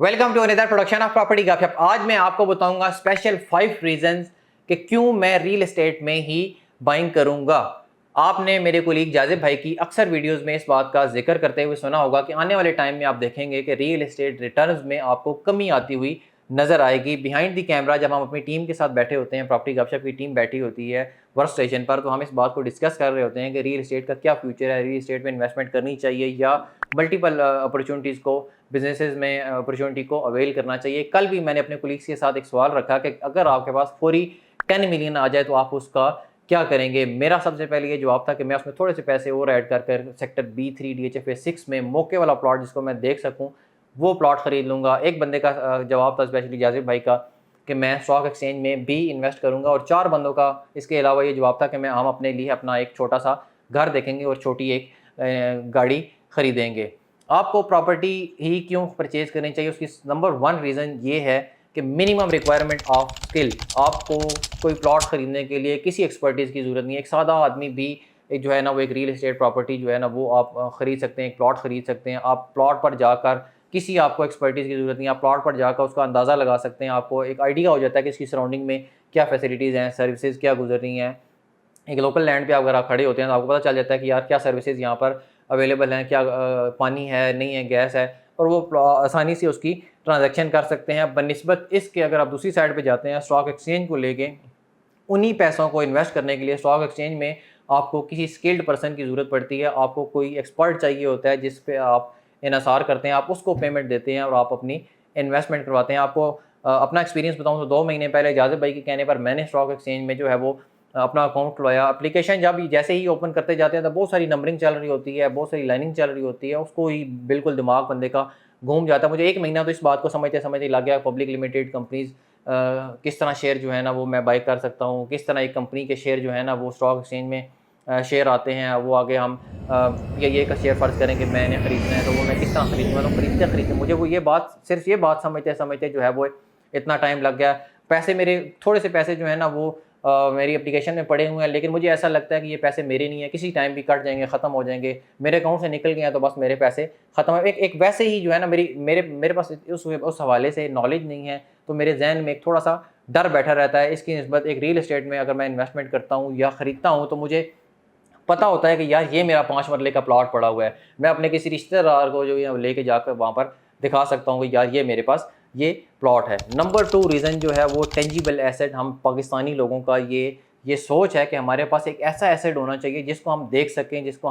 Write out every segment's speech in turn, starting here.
Welcome to another production of property Gupshup. आज मैं आपको बताऊंगा स्पेशल 5 रीजंस कि क्यों मैं रियल एस्टेट में ही बाइंग करूंगा। आपने मेरे कोलीग जाजिब भाई की अक्सर वीडियोस में इस बात का जिक्र करते हुए सुना होगा कि आने वाले टाइम में आप देखेंगे कि रियल एस्टेट रिटर्न्स में आपको कमी आती हुई नजर आएगी। बिहाइंड द कैमरा जब हम अपनी टीम के साथ बैठे होते हैं, प्रॉपर्टी गपशप की टीम बैठी होती है वर्क स्टेशन पर, तो हम इस बात को डिस्कस कर रहे होते हैं कि रियल एस्टेट का क्या फ्यूचर है, रियल एस्टेट में इन्वेस्टमेंट करनी चाहिए या मल्टीपल अपॉर्चुनिटीज़ को, बिजनेसेस में अपॉर्चुनिटी को अवेल करना चाहिए। कल भी मैंने अपने कोलीग्स के साथ एक सवाल रखा कि अगर आपके पास फौरी 10 मिलियन आ जाए तो आप उसका क्या करेंगे। मेरा सबसे पहले ये जवाब था कि मैं उसमें थोड़े से पैसे और ऐड कर सेक्टर B3 DHFA 6 में मौके वाला प्लॉट जिसको मैं देख सकूं वो प्लॉट खरीद लूँगा। एक बंदे का जवाब था स्पेशली जाजिब भाई का कि मैं स्टॉक एक्सचेंज में भी इन्वेस्ट करूँगा, और 4 बंदों का इसके अलावा ये जवाब था कि हम अपने लिए अपना एक छोटा सा घर देखेंगे और छोटी एक गाड़ी खरीदेंगे। आपको प्रॉपर्टी ही क्यों परचेज करनी चाहिए, उसकी नंबर 1 रीज़न ये है कि मिनिमम रिक्वायरमेंट ऑफ स्किल। आपको कोई प्लॉट खरीदने के लिए किसी एक्सपर्टीज़ की ज़रूरत नहीं है। एक सादा आदमी भी एक जो है ना वो एक रियल एस्टेट प्रॉपर्टी जो है ना वो आप ख़रीद सकते हैं, एक प्लॉट ख़रीद सकते हैं। आप प्लॉट पर जाकर किसी आपको एक्सपर्टीज़ की ज़रूरत नहीं है, आप प्लॉट पर जाकर उसका अंदाज़ा लगा सकते हैं। आपको एक आइडिया हो जाता है कि इसकी सराउंडिंग में क्या फैसिलिटीज़ हैं, सर्विसेज क्या गुजर रही हैं। एक लोकल लैंड पे अगर आप खड़े होते हैं तो आपको पता चल जाता है कि यार क्या सर्विसेज यहाँ पर अवेलेबल हैं, क्या पानी है, नहीं है, गैस है, और वो आसानी से उसकी ट्रांजैक्शन कर सकते हैं। बनिस्बत इसके अगर आप दूसरी साइड पे जाते हैं स्टॉक एक्सचेंज को लेके, उन्हीं पैसों को इन्वेस्ट करने के लिए स्टॉक एक्सचेंज में आपको किसी स्किल्ड पर्सन की ज़रूरत पड़ती है। आपको कोई एक्सपर्ट चाहिए होता है जिस पे आप इन्हिसार करते हैं, आप उसको पेमेंट देते हैं और आप अपनी इन्वेस्टमेंट करवाते हैं। आपको अपना एक्सपीरियंस बताऊं तो 2 महीने पहले जाजिब भाई के कहने पर मैंने स्टॉक एक्सचेंज में जो है वो अपना अकाउंट खुलवाया। एप्लीकेशन जब जैसे ही ओपन करते जाते हैं तो बहुत सारी नंबरिंग चल रही होती है, बहुत सारी लाइनिंग चल रही होती है, उसको ही बिल्कुल दिमाग बंदे का घूम जाता है। मुझे 1 महीना तो इस बात को समझते समझते लग गया पब्लिक लिमिटेड कंपनीज़ किस तरह शेयर जो है ना वो मैं बाई कर सकता हूँ, किस तरह एक कंपनी के शेयर जो है ना वो स्टॉक एक्सचेंज में शेयर आते हैं, वो आगे हम PIA का शेयर फ़र्ज़ करें कि मैंने ख़रीदना है तो वो मैं किस तरह खरीदूँगा। तो खरीदते मुझे वो ये बात सिर्फ ये बात समझते समझते जो है वो इतना टाइम लग गया। पैसे मेरे थोड़े से पैसे जो है ना वो मेरी एप्लीकेशन में पड़े हुए हैं, लेकिन मुझे ऐसा लगता है कि ये पैसे मेरे नहीं है, किसी टाइम भी कट जाएंगे, ख़त्म हो जाएंगे, मेरे अकाउंट से निकल गए हैं तो बस मेरे पैसे ख़त्म है। एक वैसे ही जो है ना मेरे पास उस हवाले से नॉलेज नहीं है, तो मेरे जहन में एक थोड़ा सा डर बैठा रहता है। इसकी निस्बत एक रियल एस्टेट में अगर मैं इन्वेस्टमेंट करता हूँ या ख़रीदता हूँ तो मुझे पता होता है कि यार ये मेरा 5 मरले का प्लॉट पड़ा हुआ है। मैं अपने किसी रिश्तेदार को जो है लेके जाकर वहाँ पर दिखा सकता हूँ कि यार ये मेरे पास ये प्लॉट है। नंबर 2 रीज़न जो है वो टेंजिबल एसेट। हम पाकिस्तानी लोगों का ये सोच है कि हमारे पास एक ऐसा एसेट होना चाहिए जिसको हम देख सकें, जिसको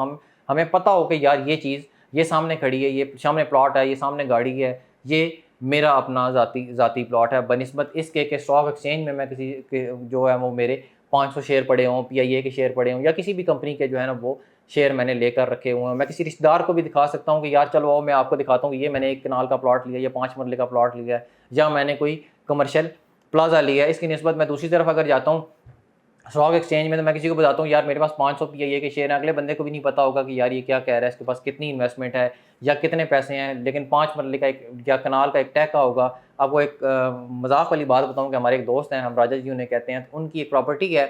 हमें पता हो कि यार ये चीज़ ये सामने खड़ी है, ये सामने प्लॉट है, ये सामने गाड़ी है, ये मेरा अपना ज़ाती प्लॉट है। बनिस्बत इसके कि स्टॉक एक्सचेंज में मैं किसी के जो है वो मेरे 500 शेयर पड़े हों, PIA के शेयर पड़े हों, या किसी भी कंपनी के जो है ना वो शेयर मैंने लेकर रखे हुए हैं। मैं किसी रिश्तेदार को भी दिखा सकता हूँ कि यार चलो आओ मैं आपको दिखाता हूँ, ये मैंने 1 कनाल का प्लॉट लिया, ये 5 मरले का प्लॉट लिया है, या मैंने कोई कमर्शियल प्लाजा लिया है। इसकी निस्बत मैं दूसरी तरफ अगर जाता हूँ स्टॉक एक्सचेंज में, तो मैं किसी को बताता हूँ यार मेरे पास 500 PIA के शेयर हैं, अगले बंदे को भी नहीं पता होगा कि यार ये क्या कह रहा है, इसके पास कितनी इन्वेस्टमेंट है या कितने पैसे हैं। लेकिन 5 मरले का एक या कनाल का एक टैका होगा। आपको एक मजाक वाली बात बताऊँ कि हमारे एक दोस्त हैं, हम राजा जी उन्हें कहते हैं, तो उनकी एक प्रॉपर्टी है,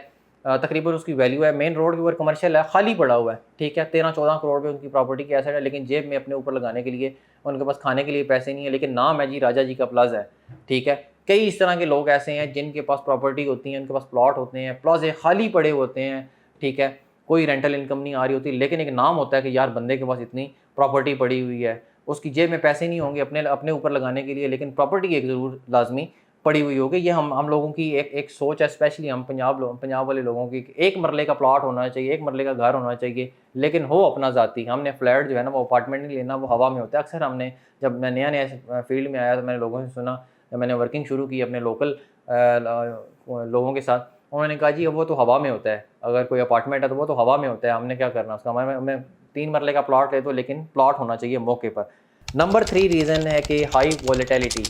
तकरीबन उसकी वैल्यू है, मेन रोड के ऊपर कमर्शियल है, खाली पड़ा हुआ है, ठीक है, 13-14 करोड़ पे उनकी प्रॉपर्टी की एसेट है, लेकिन जेब में अपने ऊपर लगाने के लिए उनके पास खाने के लिए पैसे नहीं है, लेकिन नाम है जी राजा जी का प्लाजा है, ठीक है। कई इस तरह के लोग ऐसे हैं जिनके पास प्रॉपर्टी होती है, उनके पास प्लॉट होते हैं, प्लाजे खाली पड़े होते हैं, ठीक है, कोई रेंटल इनकम नहीं आ रही होती, लेकिन एक नाम होता है कि यार बंदे के पास इतनी प्रॉपर्टी पड़ी हुई है। उसकी जेब में पैसे नहीं होंगे अपने अपने ऊपर लगाने के लिए, लेकिन प्रॉपर्टी एक ज़रूर लाजमी पड़ी हुई होगी। ये हम लोगों की एक सोच है, स्पेशली हम पंजाब वाले लोगों की। 1 मरले का प्लॉट होना चाहिए, 1 मरले का घर होना चाहिए, लेकिन हो अपना ज़ाती। हमने फ्लैट जो है ना वो अपार्टमेंट नहीं लेना, वो हवा में होता है। अक्सर हमने, जब मैं नया नया फील्ड में आया तो मैंने लोगों से सुना, जब मैंने वर्किंग शुरू की अपने लोकल लोगों के साथ, उन्होंने कहा जी वो तो हवा में होता है, अगर कोई अपार्टमेंट है तो वो तो हवा में होता है, हमने क्या करना उसका, हमें 3 मरले का प्लॉट ले दो, लेकिन प्लॉट होना चाहिए मौके पर। नंबर 3 रीज़न है कि हाई वॉलेटिलिटी।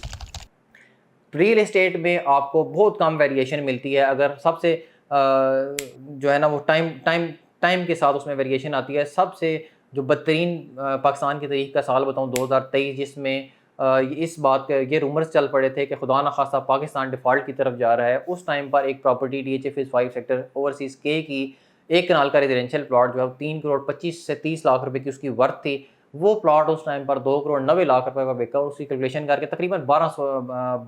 रियल एस्टेट में आपको बहुत कम वेरिएशन मिलती है। अगर सबसे जो है ना वो टाइम के साथ उसमें वेरिएशन आती है। सबसे जो बदतरीन पाकिस्तान की तारीख का साल बताऊँ 2023, जिसमें इस बात के ये रूमर्स चल पड़े थे कि खुदा न खास्ता पाकिस्तान डिफ़ॉल्ट की तरफ जा रहा है। उस टाइम पर एक प्रॉपर्टी DHFA 5 सेक्टर ओवरसीज़ के की 1 कनाल का रेजिडेंशियल प्लॉट जो है 3 करोड़ 25 से 30 लाख रुपए की उसकी वर्थ थी, वो प्लॉट उस टाइम पर 2,90,00,000 रुपए का बिका और उसकी कैलकुलेशन करके तकरीबन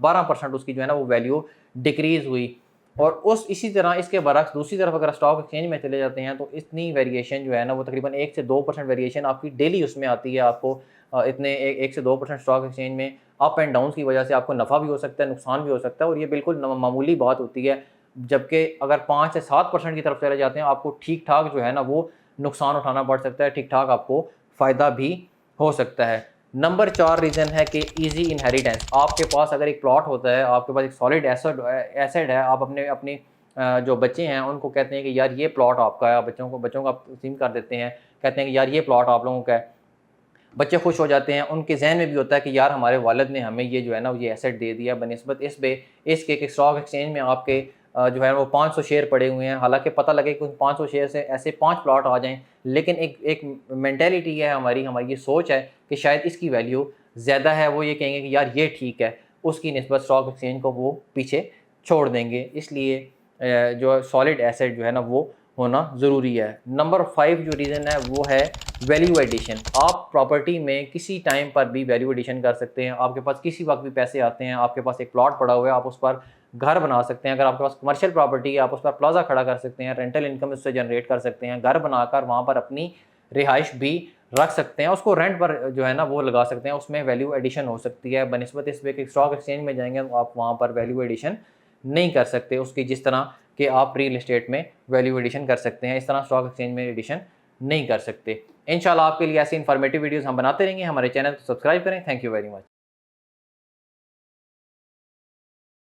12% उसकी जो है ना वो वैल्यू डिक्रीज़ हुई। और उस इसी तरह इसके बरक्स दूसरी तरफ अगर स्टॉक एक्सचेंज में चले जाते हैं तो इतनी वेरिएशन जो है ना वो तकरीबन 1 से 2% वेरिएशन आपकी डेली उसमें आती है। आपको इतने 1 से 2% स्टॉक एक्सचेंज में अप एंड डाउन की वजह से आपको नफ़ा भी हो सकता है, नुकसान भी हो सकता है और ये बिल्कुल मामूली बात होती है। जबकि अगर 5 से 7% की तरफ चले जाते हैं, आपको ठीक-ठाक जो है ना वो नुकसान उठाना पड़ सकता है, ठीक-ठाक आपको फ़ायदा भी हो सकता है। नंबर 4 रीज़न है कि ईज़ी इनहेरिटेंस। आपके पास अगर एक प्लॉट होता है, आपके पास एक सॉलिड एसेट है, आप अपने अपने जो बच्चे हैं उनको कहते हैं कि यार ये प्लॉट आपका है, बच्चों को आप तस्लीम कर देते हैं, कहते हैं कि यार ये प्लॉट आप लोगों का है। बच्चे खुश हो जाते हैं, उनके ज़हन में भी होता है कि यार हमारे वालिद ने हमें ये जो है ना ये एसेट दे दिया बनिस्बत इसके कि स्टॉक एक्सचेंज में आपके जो है वो 500 शेयर पड़े हुए हैं। हालाँकि पता लगे कि उन 500 शेयर से ऐसे 5 प्लॉट आ जाएँ, लेकिन एक एक मेंटालिटी है हमारी ये सोच है कि शायद इसकी वैल्यू ज़्यादा है, वो ये कहेंगे कि यार ये ठीक है, उसकी निस्बत स्टॉक एक्सचेंज को वो पीछे छोड़ देंगे। इसलिए जो सॉलिड एसेट जो है ना वो होना ज़रूरी है। नंबर 5 जो रीज़न है वो है वैल्यू एडिशन। आप प्रॉपर्टी में किसी टाइम पर भी वैल्यू एडिशन कर सकते हैं। आपके पास किसी वक़्त भी पैसे आते हैं, आपके पास एक प्लॉट पड़ा हुआ है, आप उस पर घर बना सकते हैं। अगर आपके पास कमर्शियल प्रॉपर्टी है, आप उस पर प्लाज़ा खड़ा कर सकते हैं, रेंटल इनकम उससे जनरेट कर सकते हैं, घर बनाकर वहाँ पर अपनी रिहाइश भी रख सकते हैं, उसको रेंट पर जो है ना वो लगा सकते हैं, उसमें वैल्यू एडिशन हो सकती है। बनिस्बत इस पे कि स्टॉक एक्सचेंज में जाएँगे तो आप वहाँ पर वैल्यू एडिशन नहीं कर सकते उसकी, जिस तरह कि आप रियल एस्टेट में वैल्यू एडिशन कर सकते हैं, इस तरह स्टॉक एक्सचेंज में एडिशन नहीं कर सकते। इंशाल्लाह आपके लिए ऐसी इन्फॉर्मेटिव वीडियोज़ हम बनाते रहेंगे। हमारे चैनल को सब्सक्राइब करें। Thank you very much.